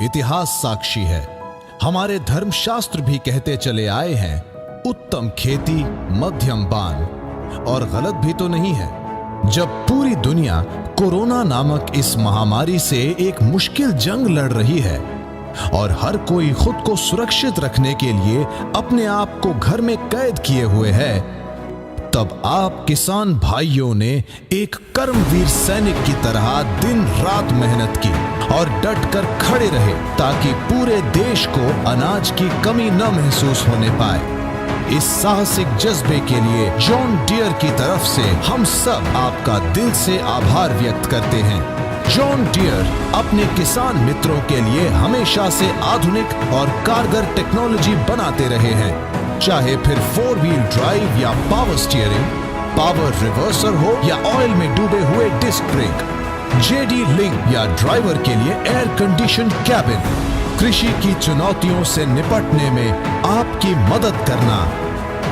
इतिहास साक्षी है। हमारे धर्मशास्त्र भी कहते चले आए हैं, उत्तम खेती मध्यम बान। और गलत भी तो नहीं है। जब पूरी दुनिया कोरोना नामक इस महामारी से एक मुश्किल जंग लड़ रही है और हर कोई खुद को सुरक्षित रखने के लिए अपने आप को घर में कैद किए हुए है, तब आप किसान भाइयों ने एक कर्मवीर सैनिक की तरह दिन रात मेहनत की और डट कर खड़े रहे ताकि पूरे देश को अनाज की कमी न महसूस होने पाए। इस साहसिक जज्बे के लिए जॉन डियर की तरफ से हम सब आपका दिल से आभार व्यक्त करते हैं। जॉन डियर अपने किसान मित्रों के लिए हमेशा से आधुनिक और कारगर टेक्नोलॉजी बनाते रहे हैं, चाहे फिर 4 व्हील ड्राइव या पावर स्टीयरिंग, पावर रिवर्सर हो या ऑयल में डूबे हुए डिस्क ब्रेक, जेडी लिंक या ड्राइवर के लिए एयर कंडीशन कैबिन। कृषि की चुनौतियों से निपटने में आपकी मदद करना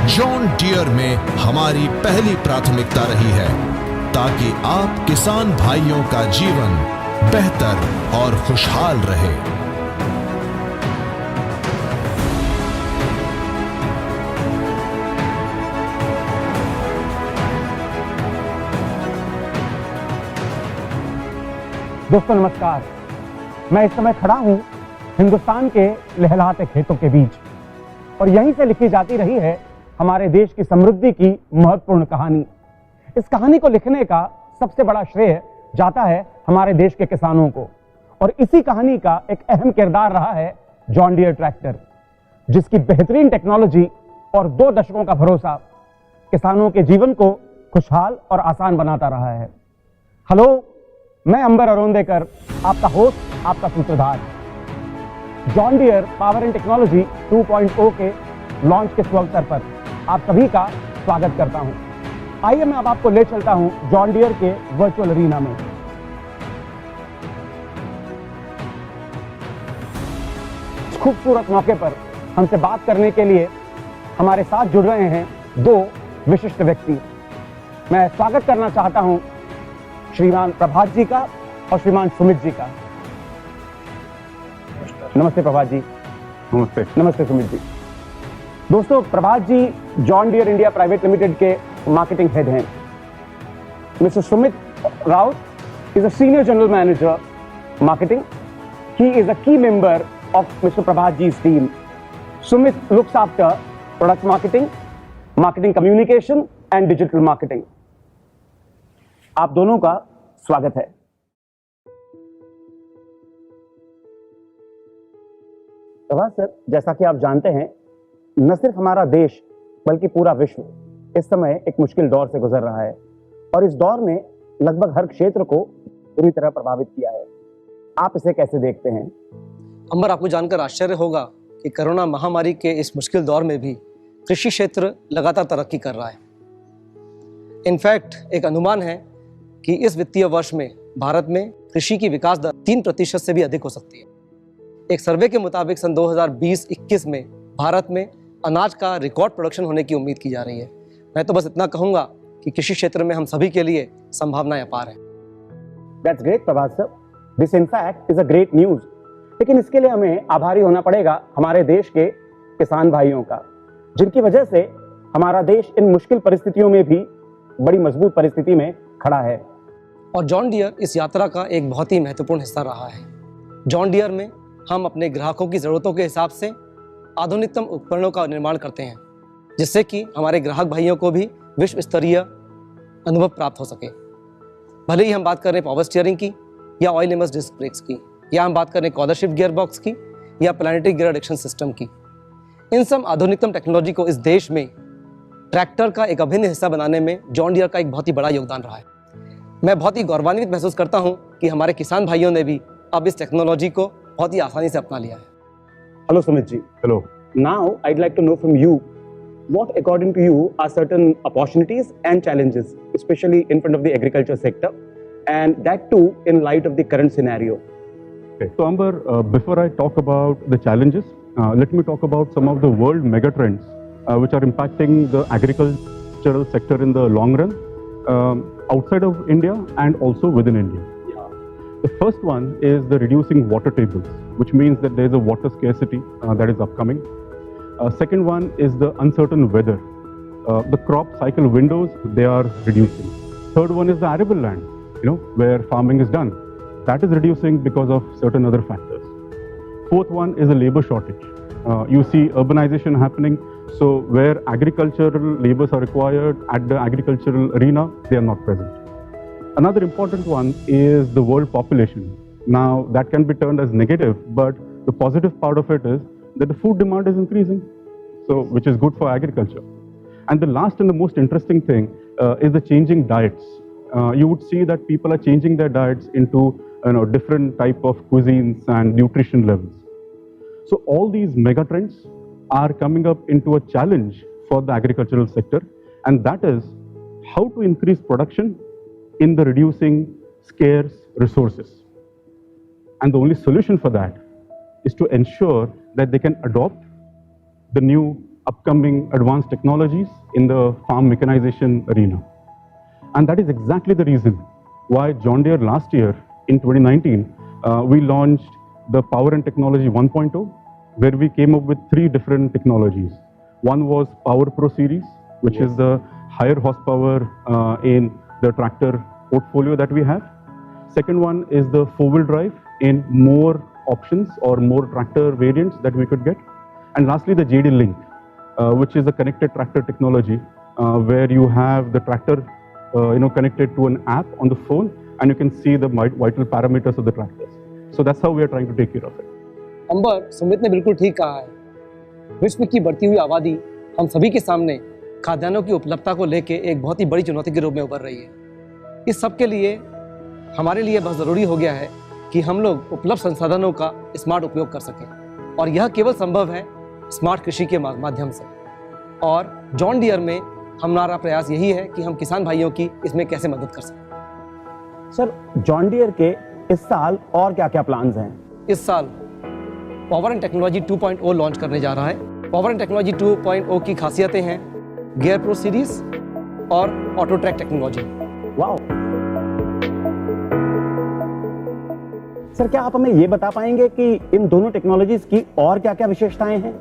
जॉन डियर में हमारी पहली प्राथमिकता रही है, ताकि आप किसान भाइयों का जीवन बेहतर और खुशहाल रहे। दोस्तों नमस्कार। मैं इस समय खड़ा हूं हिंदुस्तान के लहलहाते खेतों के बीच और यहीं से लिखी जाती रही है हमारे देश की समृद्धि की महत्वपूर्ण कहानी। इस कहानी को लिखने का सबसे बड़ा श्रेय जाता है हमारे देश के किसानों को और इसी कहानी का एक अहम किरदार रहा है जॉन डियर ट्रैक्टर, जिसकी बेहतरीन टेक्नोलॉजी और 2 दशकों का भरोसा किसानों के जीवन को खुशहाल और आसान बनाता रहा है। हेलो, मैं अंबर अरोंदेकर, आपका होस्ट, आपका सूत्रधार। John Deere power and technology 2.0 के लॉन्च के शुभ अवसर पर आप सभी का स्वागत करता हूं। आइए मैं अब आपको ले चलता हूं जॉन डियर के वर्चुअल अरीना में। इस खूबसूरत मौके पर हमसे बात करने के लिए हमारे साथ जुड़ रहे हैं 2 विशिष्ट व्यक्ति। मैं स्वागत करना चाहता हूं श्रीमान प्रभात जी का और श्रीमान सुमित जी का। नमस्ते प्रभात जी। नमस्ते। नमस्ते सुमित जी। दोस्तों, Prabhat ji John Deere India private limited के मार्केटिंग हेड हैं। Mister Sumit Raut is a senior general manager marketing. He is a key member of mister Prabhat ji's team. Sumit looks after product marketing, marketing communication and digital marketing. आप दोनों का स्वागत है। Prabhat sir, जैसा कि आप जानते हैं, न सिर्फ हमारा देश बल्कि पूरा विश्व इस समय एक मुश्किल दौर से गुजर रहा है और इस दौर ने लगभग हर क्षेत्र को बुरी तरह प्रभावित किया है। आप इसे कैसे देखते हैं? अंबर, आपको जानकर आश्चर्य होगा कि कोरोना महामारी के इस मुश्किल दौर में भी कृषि क्षेत्र लगातार तरक्की कर रहा है। इनफैक्ट एक अनुमान है कि इस वित्तीय वर्ष में भारत में कृषि की विकास दर 3% से भी अधिक हो सकती है। एक सर्वे के मुताबिक सन 2020-21 में भारत में अनाज का रिकॉर्ड प्रोडक्शन होने की उम्मीद की जा रही है। मैं तो बस इतना कहूंगा कि कृषि क्षेत्र में हम सभी के लिए संभावनाएं अपार हैं। That's great, Prabhat sir. This in fact is a great news. लेकिन इसके लिए हमें आभारी होना पड़ेगा हमारे देश के किसान भाइयों का, जिनकी वजह से हमारा देश इन मुश्किल परिस्थितियों में भी बड़ी मजबूत परिस्थिति में खड़ा है। और जॉन डियर इस यात्रा का एक बहुत ही महत्वपूर्ण हिस्सा रहा है। जॉन डियर में हम अपने ग्राहकों की ज़रूरतों के हिसाब से आधुनिकतम उपकरणों का निर्माण करते हैं, जिससे कि हमारे ग्राहक भाइयों को भी विश्व स्तरीय अनुभव प्राप्त हो सके। भले ही हम बात करें पावर स्टीयरिंग की या ऑयल इमर्स्ड डिस्क ब्रेक्स की, या हम बात करें कॉर्नर शिफ्ट गियर बॉक्स की या प्लैनेटरी गियर एडिक्शन सिस्टम की, इन सब आधुनिकतम टेक्नोलॉजी को इस देश में ट्रैक्टर का एक अभिन्न हिस्सा बनाने में जॉन डियर का एक बहुत ही बड़ा योगदान रहा है। मैं बहुत ही गौरवान्वित महसूस करता हूं कि हमारे किसान भाइयों ने भी अब इस टेक्नोलॉजी को बहुत ही आसानी से अपना लिया है। Hello Sumit ji. Hello. Now I'd like to know from you what according to you are certain opportunities and challenges, especially in front of the agriculture sector, and that too in light of the current scenario. Okay. So Amber, before I talk about the challenges, let me talk about some of the world megatrends which are impacting the agricultural sector in the long run, outside of India and also within India. Yeah. The first one is the reducing water tables, which means that there is a water scarcity that is upcoming. Second one is the uncertain weather. The crop cycle windows, they are reducing. Third one is the arable land, where farming is done. That is reducing because of certain other factors. Fourth one is a labor shortage. You see urbanization happening, so where agricultural labors are required at the agricultural arena, they are not present. Another important one is the world population. Now, that can be turned as negative, but the positive part of it is that the food demand is increasing, so which is good for agriculture. And the last and the most interesting thing is the changing diets. You would see that people are changing their diets into different type of cuisines and nutrition levels. So all these mega trends are coming up into a challenge for the agricultural sector, and that is how to increase production in the reducing scarce resources. And the only solution for that is to ensure that they can adopt the new upcoming advanced technologies in the farm mechanization arena. And that is exactly the reason why John Deere last year in 2019, we launched the Power and Technology 1.0, where we came up with 3 different technologies. One was Power Pro series, which is the higher horsepower in the tractor portfolio that we have. Second one is the 4-wheel drive in more options or more tractor variants that we could get. And lastly, the JD Link, which is a connected tractor technology, where you have the tractor connected to an app on the phone, and you can see the vital parameters of the tractors. So that's how we are trying to take care of it. अंबर, सुमित ने बिल्कुल ठीक कहा है। विश्व की बढ़ती हुई आबादी हम सभी के सामने खाद्यान्नों की उपलब्धता को लेकर एक बहुत ही बड़ी चुनौती के रूप में उभर रही है। इस सब के लिए हमारे लिए बहुत ज़रूरी हो गया है कि हम लोग उपलब्ध संसाधनों का स्मार्ट उपयोग कर सकें, और यह केवल संभव है स्मार्ट कृषि के माध्यम से। और जॉन डियर में हमारा प्रयास यही है कि हम किसान भाइयों की इसमें कैसे मदद कर सकें। सर, जॉन डियर के इस साल और क्या क्या प्लान्स हैं? इस साल पावर एंड टेक्नोलॉजी 2.0 लॉन्च करने जा रहा है। पावर एंड टेक्नोलॉजी 2.0 की खासियतें हैं गियर प्रो सीरीज और auto track technology. Wow! Sir, क्या आप हमें ये बता पाएंगे कि इन दोनों टेक्नोलॉजीज की और क्या क्या विशेषताएं हैं?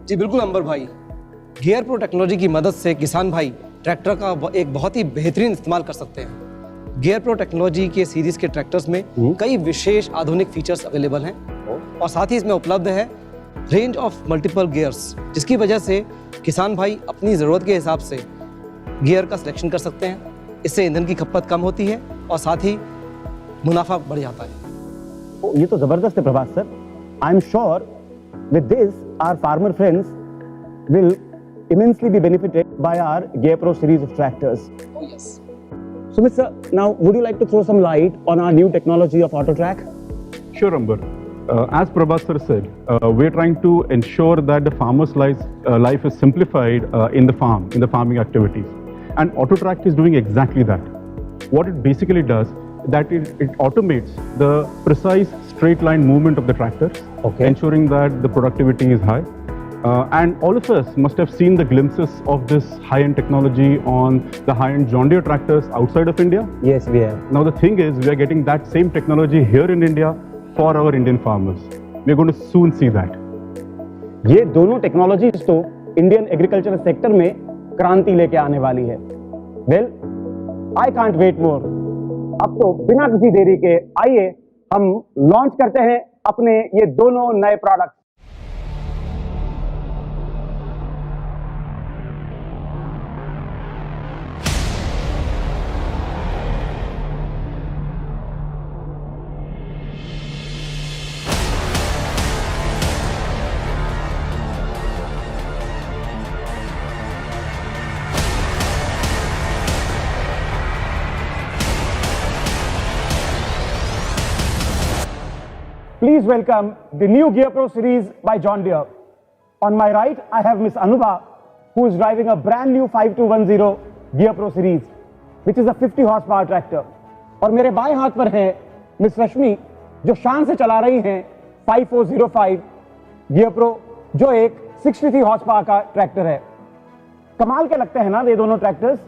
जी बिल्कुल अंबर भाई, गियर प्रो टेक्नोलॉजी की मदद से किसान भाई ट्रैक्टर का एक बहुत ही बेहतरीन इस्तेमाल कर सकते हैं। गियर प्रो टेक्नोलॉजी के सीरीज के ट्रैक्टर्स में कई विशेष आधुनिक फीचर्स अवेलेबल हैं, और साथ ही इसमें उपलब्ध है रेंज ऑफ मल्टीपल गियर्स, जिसकी वजह से किसान भाई अपनी ज़रूरत के हिसाब से गियर का सिलेक्शन कर सकते हैं। इससे ईंधन की खपत कम होती है और साथ ही मुनाफा बढ़ जाता है। ये तो जबरदस्त है Prabhat sir. I am sure with this our farmer friends will immensely be benefited by our Gear Pro series of tractors. Oh yes. Sumit sir, now would you like to throw some light on our new technology of AutoTrack? Sure, Amber. As Prabhat sir said, we're trying to ensure that the farmer's life is simplified in the farming activities. And AutoTrack is doing exactly that. What it basically does, that it automates the precise straight line movement of the tractor, ensuring that the productivity is high. And all of us must have seen the glimpses of this high-end technology on the high-end John Deere tractors outside of India. Yes, we have. Now the thing is, we are getting that same technology here in India for our Indian farmers. We are going to soon see that. ये दोनों technologies तो Indian agriculture sector में क्रांति लेके आने वाली है। Well, I can't wait मोर। अब तो बिना किसी देरी के आइए हम लॉन्च करते हैं अपने ये दोनों नए product. Please welcome the new Gear Pro series by John Deere. On my right, I have Miss Anubha, who is driving a brand new 5210 Gear Pro series, which is a 50 horsepower tractor. और मेरे बाएं हाथ पर है miss रश्मि, जो शान से चला रही हैं 5405 Gear Pro, जो एक 63 horsepower का ट्रैक्टर है। कमाल के लगते हैं ना ये दोनों ट्रैक्टर्स?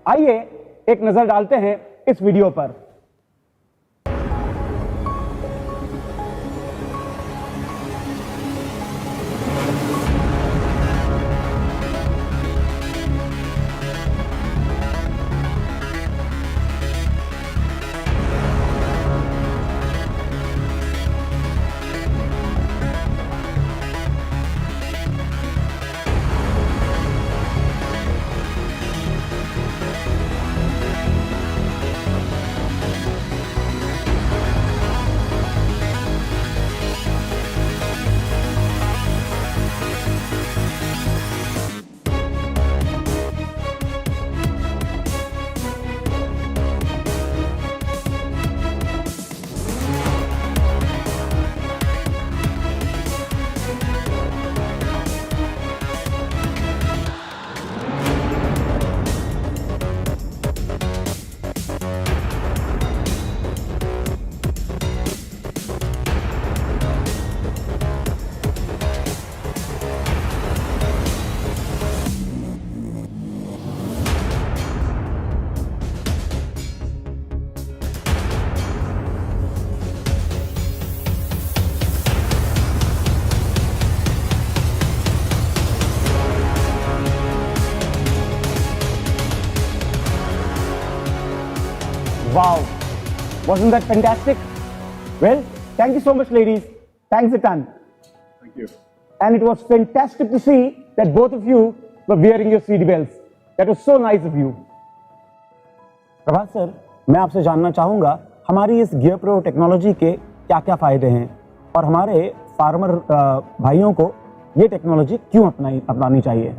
आइए एक नजर डालते हैं इस वीडियो पर। Wow, wasn't that fantastic? Well, thank you so much, ladies. Thanks a ton. Thank you. And it was fantastic to see that both of you were wearing your seat belts. That was so nice of you. Prabhat sir, मैं आपसे जानना चाहूँगा हमारी इस gear pro technology के क्या क्या फ़ायदे हैं और हमारे फार्मर भाइयों को ये टेक्नोलॉजी क्यों अपनानी चाहिए।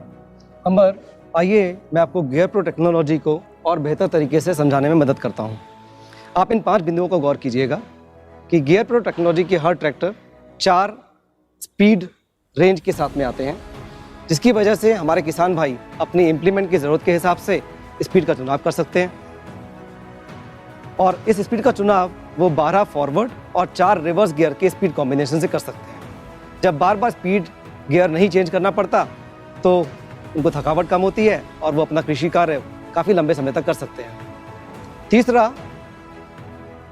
अंबर, आइए मैं आपको गियर प्रो टेक्नोलॉजी को और बेहतर तरीके से समझाने में मदद करता हूँ। आप इन 5 बिंदुओं को गौर कीजिएगा कि गियर प्रो टेक्नोलॉजी के हर ट्रैक्टर 4 स्पीड रेंज के साथ में आते हैं, जिसकी वजह से हमारे किसान भाई अपनी इम्प्लीमेंट की ज़रूरत के हिसाब से स्पीड का चुनाव कर सकते हैं। और इस स्पीड का चुनाव वो 12 फॉरवर्ड और 4 रिवर्स गियर के स्पीड कॉम्बिनेशन से कर सकते हैं। जब बार बार स्पीड गियर नहीं चेंज करना पड़ता तो उनको थकावट कम होती है और वो अपना कृषि कार्य काफ़ी लंबे समय तक कर सकते हैं। तीसरा,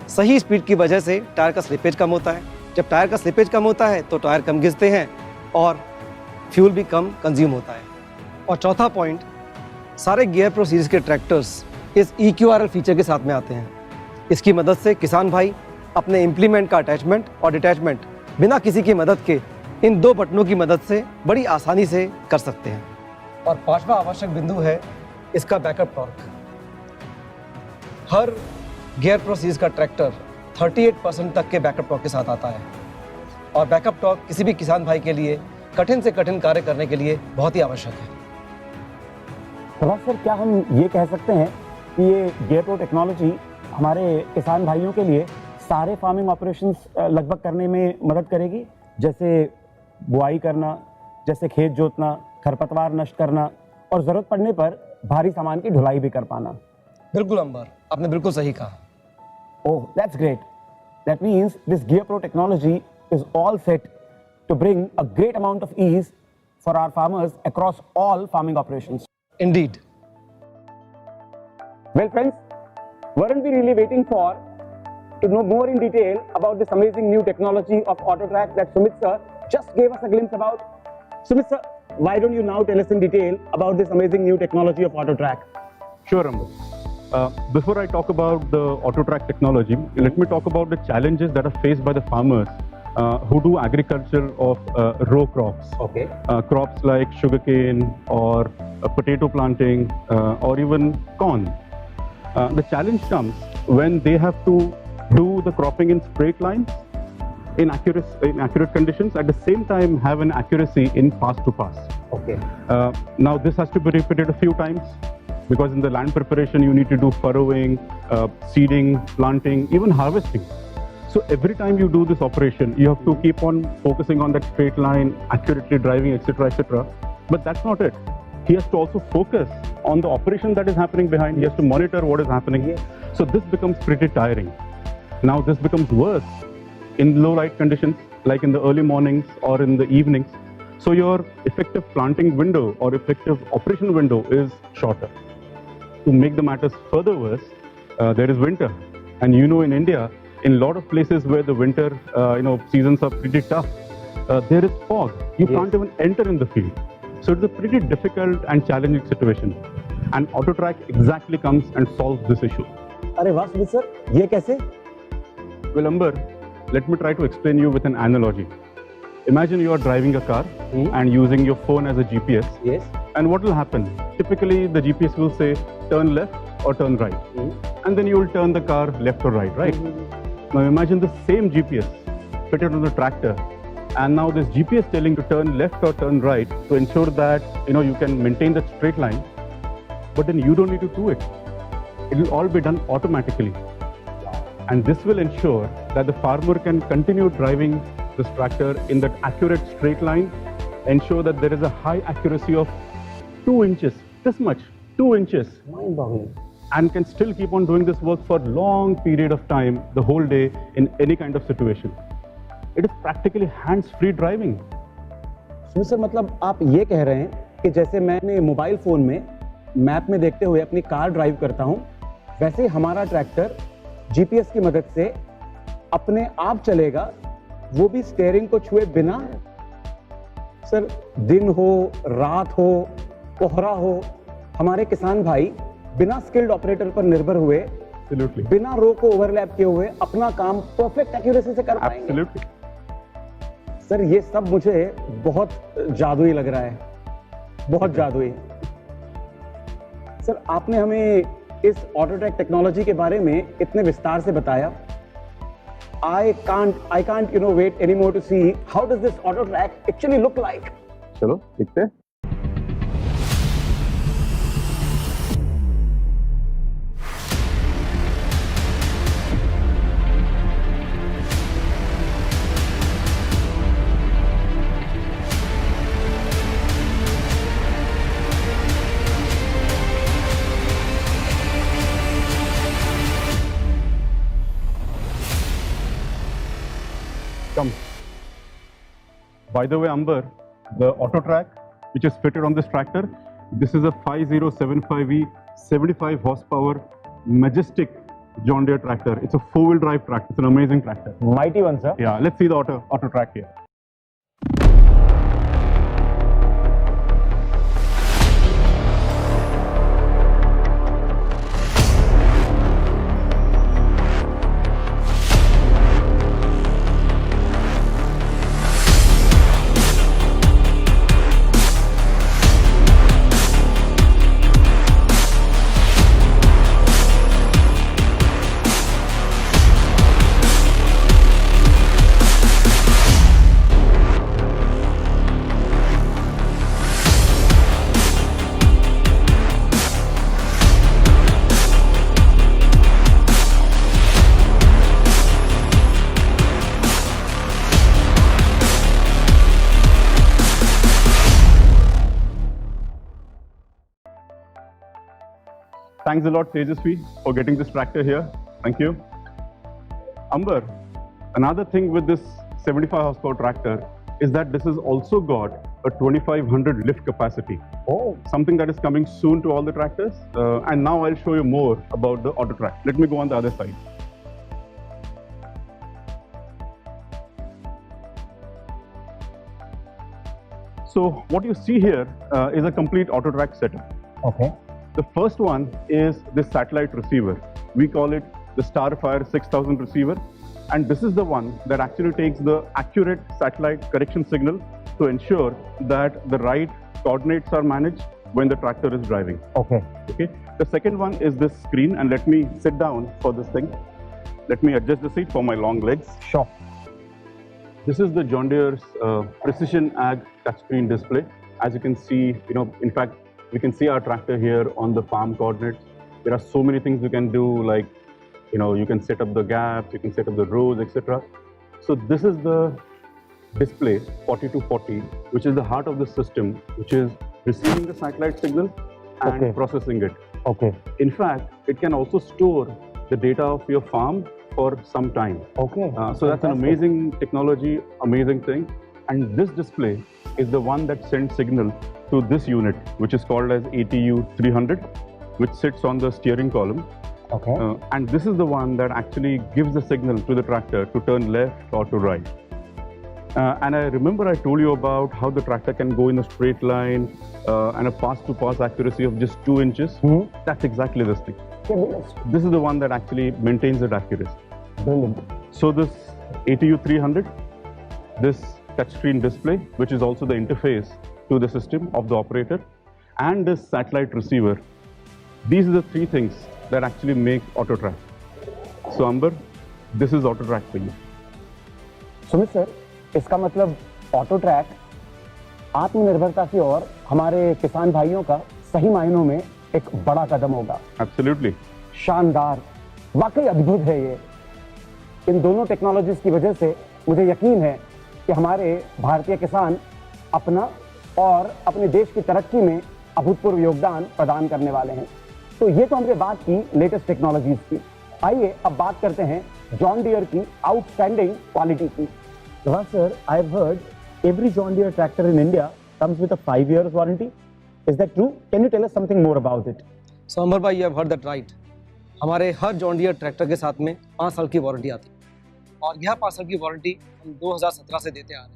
सही स्पीड की वजह से टायर का स्लिपेज कम होता है। जब टायर का स्लिपेज कम होता है तो टायर कम घिसते हैं और फ्यूल भी कम कंज्यूम होता है। और चौथा पॉइंट, सारे गियर प्रो सीरीज के ट्रैक्टर्स इस EQRL फीचर के साथ में आते हैं। इसकी मदद से किसान भाई अपने इम्प्लीमेंट का अटैचमेंट और डिटैचमेंट बिना किसी की मदद के इन 2 बटनों की मदद से बड़ी आसानी से कर सकते हैं। और 5वां आवश्यक बिंदु है इसका बैकअप टॉर्क। हर गियर प्रो सीरीज का ट्रैक्टर 38% तक के बैकअप टॉर्क के साथ आता है और बैकअप टॉर्क किसी भी किसान भाई के लिए कठिन से कठिन कार्य करने के लिए बहुत ही आवश्यक है। प्रभात सर, क्या हम ये कह सकते हैं कि ये गियर प्रो टेक्नोलॉजी हमारे किसान भाइयों के लिए सारे फार्मिंग ऑपरेशंस लगभग करने में मदद करेगी, जैसे बुआई करना, जैसे खेत जोतना, खरपतवार नष्ट करना और ज़रूरत पड़ने पर भारी सामान की ढुलाई भी कर पाना। बिल्कुल अंबर, आपने बिल्कुल सही कहा। Oh, that's great. That means this Gear Pro technology is all set to bring a great amount of ease for our farmers across all farming operations. Indeed. Well, friends, weren't we really waiting to know more in detail about this amazing new technology of AutoTrack that Sumit sir just gave us a glimpse about? Sumit sir, why don't you now tell us in detail about this amazing new technology of AutoTrack? Sure, Amber. Before I talk about the AutoTrack technology, let me talk about the challenges that are faced by the farmers who do agriculture of row crops. Okay. Crops like sugarcane or potato planting or even corn. The challenge comes when they have to do the cropping in straight lines, in accurate conditions, at the same time have an accuracy in pass to pass. Okay. Now this has to be repeated a few times, because in the land preparation you need to do furrowing, seeding, planting, even harvesting. So every time you do this operation, you have to keep on focusing on that straight line, accurately driving, etc., etc. But that's not it. He has to also focus on the operation that is happening behind. He has to monitor what is happening. So this becomes pretty tiring. Now this becomes worse in low light conditions, like in the early mornings or in the evenings. So your effective planting window or effective operation window is shorter. To make the matters further worse, there is winter, and in India, in a lot of places where the winter seasons are pretty tough, there is fog. You can't even enter in the field. So it's a pretty difficult and challenging situation, and AutoTrack exactly comes and solves this issue. अरे वाह Sumit sir, ये कैसे? Well, Amber, let me try to explain you with an analogy. Imagine you are driving a car and using your phone as a GPS. Yes. And what will happen? Typically, the GPS will say turn left or turn right. And then you will turn the car left or right, right? Now imagine the same GPS fitted on the tractor. And now this GPS telling to turn left or turn right to ensure that you can maintain that straight line. But then you don't need to do it. It will all be done automatically. And this will ensure that the farmer can continue driving this tractor in that accurate straight line, ensure that there is a high accuracy of 2 inches, this much, 2 inches. Mind-boggling. And can still keep on doing this work for long period of time, the whole day, in any kind of situation. It is practically hands-free driving. Sumit sir, मतलब आप ये कह रहे हैं कि जैसे मैं अपने मोबाइल फोन में मैप में देखते हुए अपनी कार ड्राइव करता हूं, वैसे ही हमारा ट्रैक्टर जीपीएस की मदद से अपने आप चलेगा, वो भी स्टीयरिंग को छुए बिना। सर, दिन हो, रात हो, कोहरा हो, हमारे किसान भाई बिना स्किल्ड ऑपरेटर पर निर्भर हुए Absolutely. बिना रो को ओवरलैप किए हुए अपना काम परफेक्ट एक्यूरेसी से कर पाएंगे। Absolutely. सर ये सब मुझे बहुत जादुई लग रहा है, बहुत जादुई। सर आपने हमें इस ऑटो ट्रैक टेक्नोलॉजी के बारे में इतने विस्तार से बताया। I can't wait anymore to see how does this auto track actually look like. चलो देखते हैं। Come. By the way, Amber, the auto track which is fitted on this tractor, this is a 5075E 75 horsepower majestic John Deere tractor. It's a four-wheel drive tractor. It's an amazing tractor. Mighty one, sir. Yeah, let's see the auto track here. Thanks a lot, Tejasvi, for getting this tractor here. Thank you. Amber, another thing with this 75 horsepower tractor is that this has also got a 2500 lift capacity. Oh, Something that is coming soon to all the tractors. And now I'll show you more about the auto track. Let me go on the other side. So what you see here is a complete auto track setup. okay. The first one is this satellite receiver. We call it the Starfire 6000 receiver. And this is the one that actually takes the accurate satellite correction signal to ensure that the right coordinates are managed when the tractor is driving. Okay. Okay. The second one is this screen, and let me sit down for this thing. Let me adjust the seat for my long legs. Sure. This is the John Deere's Precision Ag touchscreen display. As you can see, in fact, we can see our tractor here on the farm coordinates. There are so many things you can do, like, you can set up the gaps, you can set up the rows, etc. So this is the display 4240, which is the heart of the system, which is receiving the satellite signal and Okay. processing it. Okay. In fact, it can also store the data of your farm for some time. Okay. So that's an Fantastic. amazing technology, amazing thing. And this display is the one that sends signal to this unit, which is called as ATU 300, which sits on the steering column. Okay. And this is the one that actually gives the signal to the tractor to turn left or to right. And I remember I told you about how the tractor can go in a straight line and a pass-to-pass accuracy of just 2 inches. That's exactly this thing. This is the one that actually maintains that accuracy. Brilliant. So this ATU 300, this touchscreen display, which is also the interface to the system of the operator, and this satellite receiver, these are the 3 things that actually make AutoTrack. So Amber, this is AutoTrack for you. Sumit sir, इसका मतलब auto track आत्मनिर्भरता की ओर हमारे किसान भाइयों का सही मायनों में एक बड़ा कदम होगा। Absolutely. शानदार, वाकई अद्भुत है ये। इन दोनों टेक्नोलॉजीज की वजह से मुझे यकीन है कि हमारे भारतीय किसान अपना और अपने देश की तरक्की में अभूतपूर्व योगदान प्रदान करने वाले हैं। तो ये तो हमने बात की लेटेस्ट टेक्नोलॉजीज की। आइए अब बात करते हैं जॉन डियर की आउटस्टैंडिंग क्वालिटी की। Sir, I have heard every John Deere tractor in India comes with a 5 years warranty. Is that true? Can you tell us something more about it? So Ambar भाई, you have heard that right. हमारे हर John Deere tractor के साथ में 5 साल की warranty आती है और यह 5 साल की वारंटी हम 2017 से देते आ रहे हैं।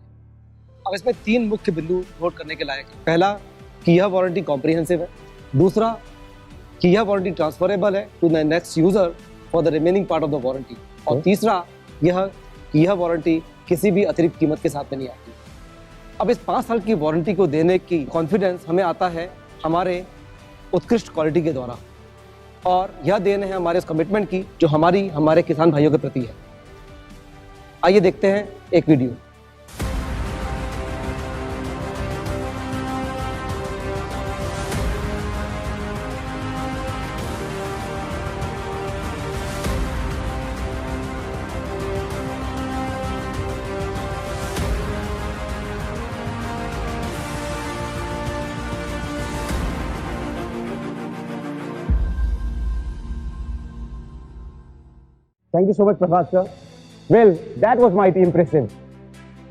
अब इसमें 3 मुख्य बिंदु नोट करने के लायक है। पहला कि यह वारंटी कॉम्प्रिहेंसिव है, दूसरा कि यह वारंटी ट्रांसफरेबल है to the next user, for the remaining part of the warranty. और तीसरा यह कि यह वारंटी किसी भी अतिरिक्त कीमत के साथ में नहीं आती। अब इस 5 साल की वारंटी को देने की कॉन्फिडेंस हमें आता है हमारे उत्कृष्ट क्वालिटी के द्वारा, और यह देन है हमारे उस कमिटमेंट की जो हमारे किसान भाइयों के प्रति है। आइए देखते हैं एक video. Thank you so much, Prabhat sir. Well, that was mighty impressive.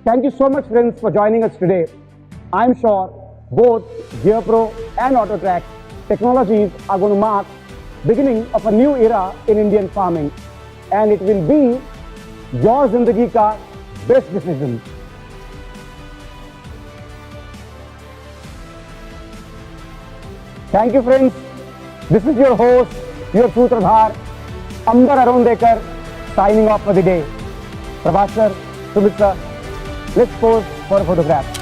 Thank you so much, friends, for joining us today. I'm sure both GearPro and AutoTrack technologies are going to mark beginning of a new era in Indian farming, and it will be your zindagi ka best decision. Thank you, friends. This is your host, your Sutradhar, Ambar Arundekar, signing off for the day. Prabhat sir, Sumit sir, let's pose for a photograph.